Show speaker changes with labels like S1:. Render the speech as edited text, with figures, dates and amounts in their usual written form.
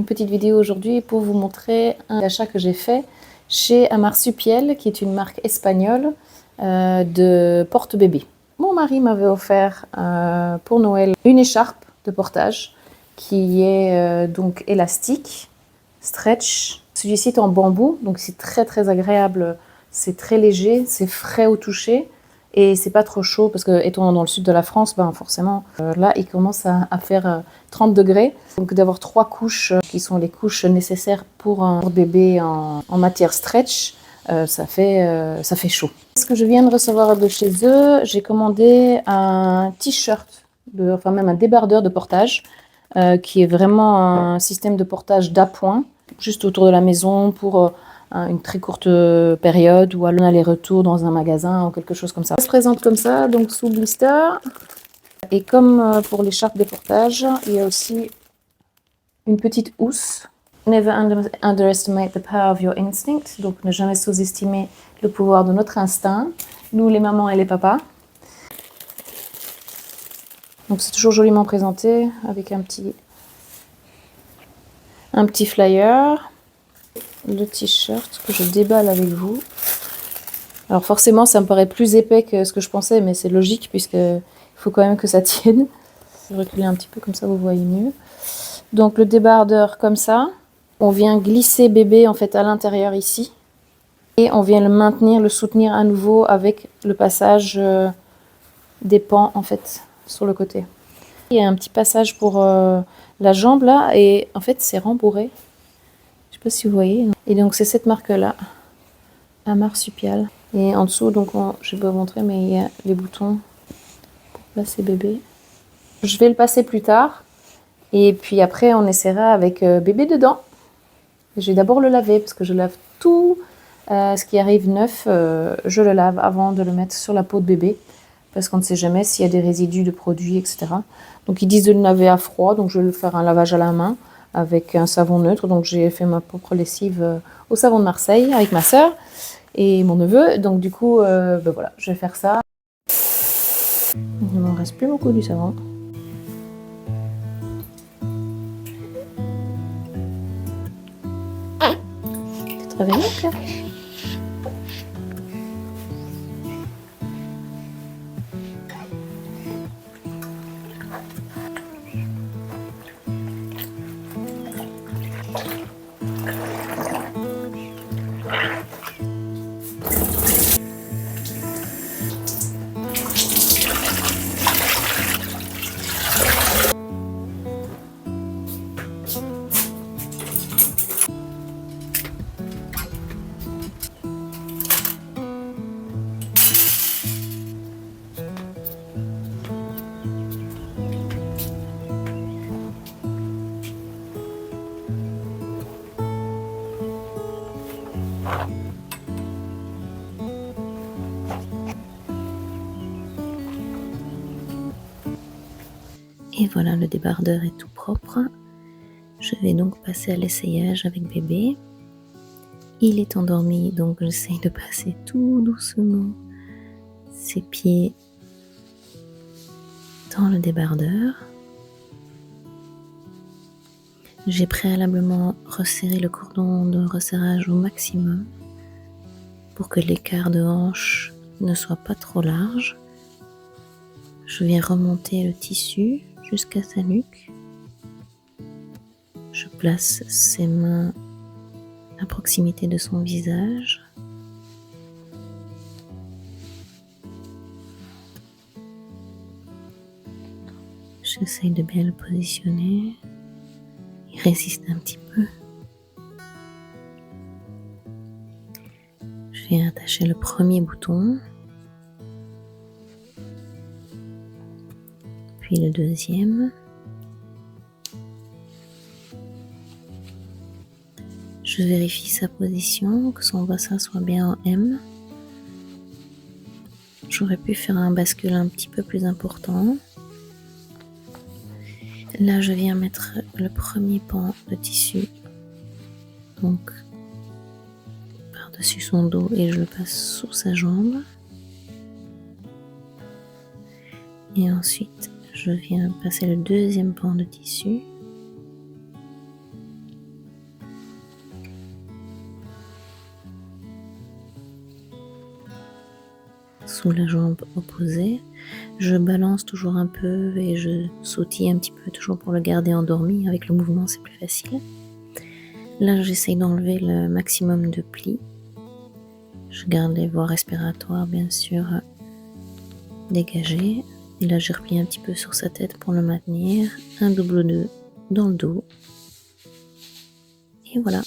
S1: Une petite vidéo aujourd'hui pour vous montrer un achat que j'ai fait chez Amarsupiel, qui est une marque espagnole de porte-bébé. Mon mari m'avait offert pour Noël une écharpe de portage qui est donc élastique, stretch. Celui-ci est en bambou, donc c'est très agréable, c'est très léger, c'est frais au toucher. Et c'est pas trop chaud parce que étant dans le sud de la France, ben forcément là il commence à faire 30 degrés. Donc d'avoir 3 couches qui sont les couches nécessaires pour un bébé en matière stretch, ça fait chaud. Ce que je viens de recevoir de chez eux, j'ai commandé un t-shirt, enfin même un débardeur de portage, qui est vraiment un système de portage d'appoint, juste autour de la maison pour une très courte période ou un aller-retour dans un magasin ou quelque chose comme ça. Ça se présente comme ça, donc sous blister. Et comme pour l'écharpe de portage, il y a aussi une petite housse. Never underestimate the power of your instinct. Donc ne jamais sous-estimer le pouvoir de notre instinct, nous les mamans et les papas. Donc c'est toujours joliment présenté avec un petit flyer. Le t-shirt que je déballe avec vous. Alors forcément ça me paraît plus épais que ce que je pensais, mais c'est logique puisqu'il faut quand même que ça tienne. Je vais reculer un petit peu comme ça vous voyez mieux. Donc le débardeur comme ça, on vient glisser bébé en fait à l'intérieur ici et on vient le maintenir, le soutenir à nouveau avec le passage des pans en fait sur le côté. Il y a un petit passage pour la jambe là et en fait c'est rembourré. Je sais pas si vous voyez. Et donc c'est cette marque là, Amarsupial. Et en dessous, donc je vais pas vous montrer, mais il y a les boutons pour placer bébé. Je vais le passer plus tard. Et puis après, on essaiera avec bébé dedans. Je vais d'abord le laver parce que je lave tout ce qui arrive neuf. Je le lave avant de le mettre sur la peau de bébé parce qu'on ne sait jamais s'il y a des résidus de produits, etc. Donc ils disent de le laver à froid, donc je vais le faire un lavage à la main avec un savon neutre. Donc j'ai fait ma propre lessive au savon de Marseille avec ma sœur et mon neveu. Donc du coup, ben voilà, je vais faire ça. Il ne m'en reste plus beaucoup du savon. Tu te réveilles, Pierre ? Et voilà, le débardeur est tout propre. Je vais donc passer à l'essayage avec bébé. Il est endormi, donc j'essaye de passer tout doucement ses pieds dans le débardeur. J'ai préalablement resserré le cordon de resserrage au maximum pour que l'écart de hanche ne soit pas trop large. Je viens remonter le tissu jusqu'à sa nuque. Je place ses mains à proximité de son visage. J'essaye de bien le positionner. Il résiste un petit peu. Je viens attacher le premier bouton. Puis le deuxième. Je vérifie sa position, que son bassin soit bien en M. J'aurais pu faire un bascule un petit peu plus important. Là, je viens mettre le premier pan de tissu, donc par-dessus son dos, et je le passe sous sa jambe. Et ensuite, je viens passer le deuxième pan de tissu.
S2: sous la jambe opposée. Je balance toujours un peu et je sautille un petit peu, toujours pour le garder endormi. Avec le mouvement, c'est plus facile. Là, j'essaye d'enlever le maximum de plis. Je garde les voies respiratoires, bien sûr, dégagées. Et là, je replie un petit peu sur sa tête pour le maintenir. Un double nœud dans le dos. Et voilà.